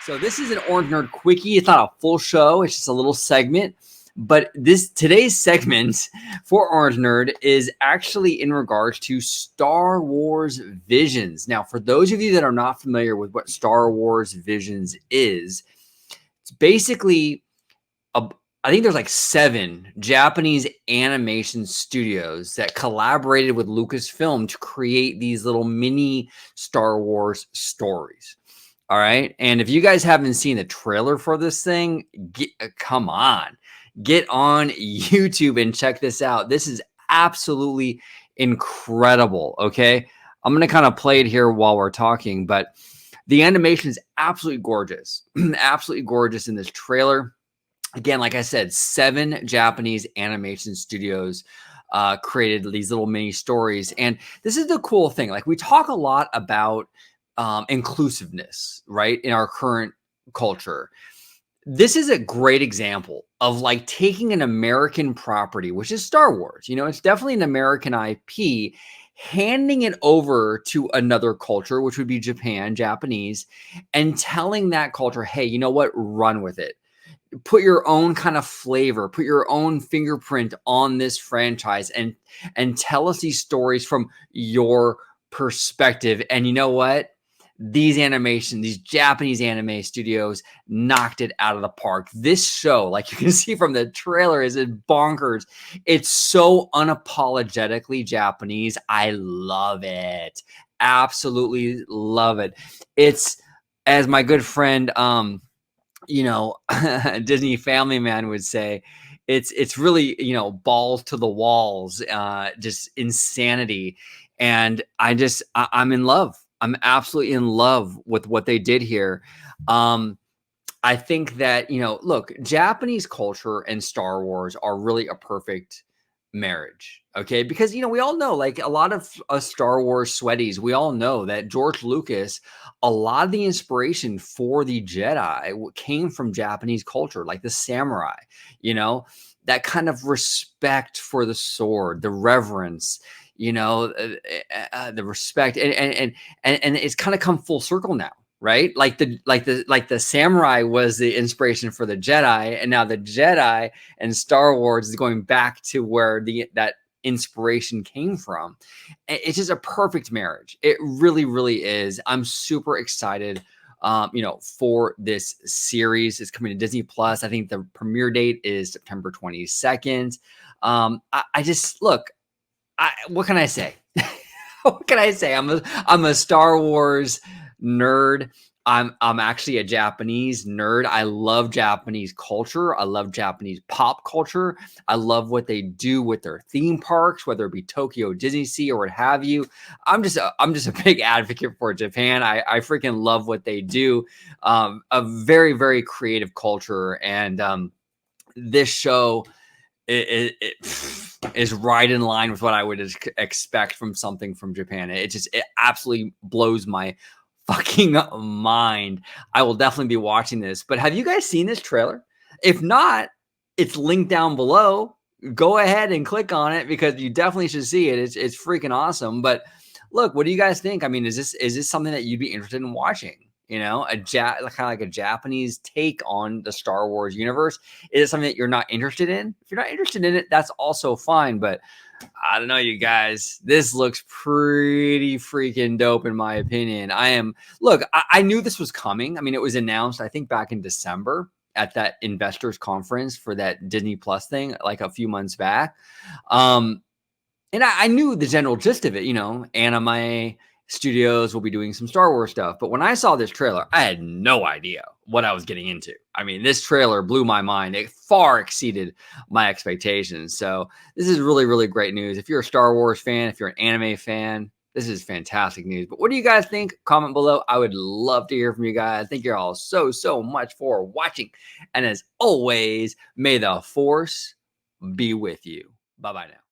So this is an Orange Nerd Quickie. It's not a full show. It's just a little segment. But today's segment for Orange Nerd is actually in regards to Star Wars Visions. Now, for those of you that are not familiar with what Star Wars Visions is, it's basically I think there's like 7 Japanese animation studios that collaborated with Lucasfilm to create these little mini Star Wars stories. All right. And if you guys haven't seen the trailer for this thing, come on, get on YouTube and check this out. This is absolutely incredible. Okay. I'm going to kind of play it here while we're talking, but the animation is absolutely gorgeous. Absolutely gorgeous in this trailer. Again, like I said, 7 Japanese animation studios created these little mini stories. And this is the cool thing. Like, we talk a lot about inclusiveness, right, in our current culture. This is a great example of like taking an American property, which is Star Wars. You know, it's definitely an American IP, handing it over to another culture, which would be Japanese, and telling that culture, hey, you know what, run with it. Put your own kind of flavor, put your own fingerprint on this franchise and tell us these stories from your perspective. And you know what? These Japanese anime studios knocked it out of the park. This show, like you can see from the trailer, is bonkers. It's so unapologetically Japanese. I love it. Absolutely love it. It's, as my good friend, Disney Family Man would say, it's really, balls to the walls, just insanity. And I'm in love. I'm absolutely in love with what they did here. I think that, look, Japanese culture and Star Wars are really a perfect marriage. Okay. Because, we all know, like, a lot of us Star Wars sweaties, we all know that George Lucas, a lot of the inspiration for the Jedi came from Japanese culture, like the samurai, that kind of respect for the sword, the reverence, the respect, and it's kind of come full circle now, right? Like the samurai was the inspiration for the Jedi, and now the Jedi and Star Wars is going back to where that inspiration came from. It's just a perfect marriage. It really, really is. I'm super excited, for this series. It's coming to Disney Plus. I think the premiere date is September 22nd. I just look. What can I say? What can I say? I'm a Star Wars nerd. I'm actually a Japanese nerd. I love Japanese culture. I love Japanese pop culture. I love what they do with their theme parks, whether it be Tokyo Disney Sea or what have you. I'm just a big advocate for Japan. I freaking love what they do. A very, very creative culture, and this show it is right in line with what I would expect from something from Japan. It absolutely blows my fucking mind. I will definitely be watching this. But have you guys seen this trailer? If not, it's linked down below. Go ahead and click on it because you definitely should see it. It's freaking awesome. But look, what do you guys think? I mean, is this something that you'd be interested in watching? Kind of like a Japanese take on the Star Wars universe. Is it something that you're not interested in? If you're not interested in it, that's also fine. But I don't know, you guys. This looks pretty freaking dope, in my opinion. I knew this was coming. I mean, it was announced, I think, back in December at that investors conference for that Disney Plus thing, like a few months back. And I knew the general gist of it. Anime studios will be doing some Star Wars stuff. But when I saw this trailer, I had no idea what I was getting into. I mean, this trailer blew my mind. It far exceeded my expectations. So this is really, really great news. If you're a Star Wars fan, if you're an anime fan, this is fantastic news. But what do you guys think? Comment below. I would love to hear from you guys. Thank you all so, so much for watching. And as always, may the Force be with you. Bye-bye now.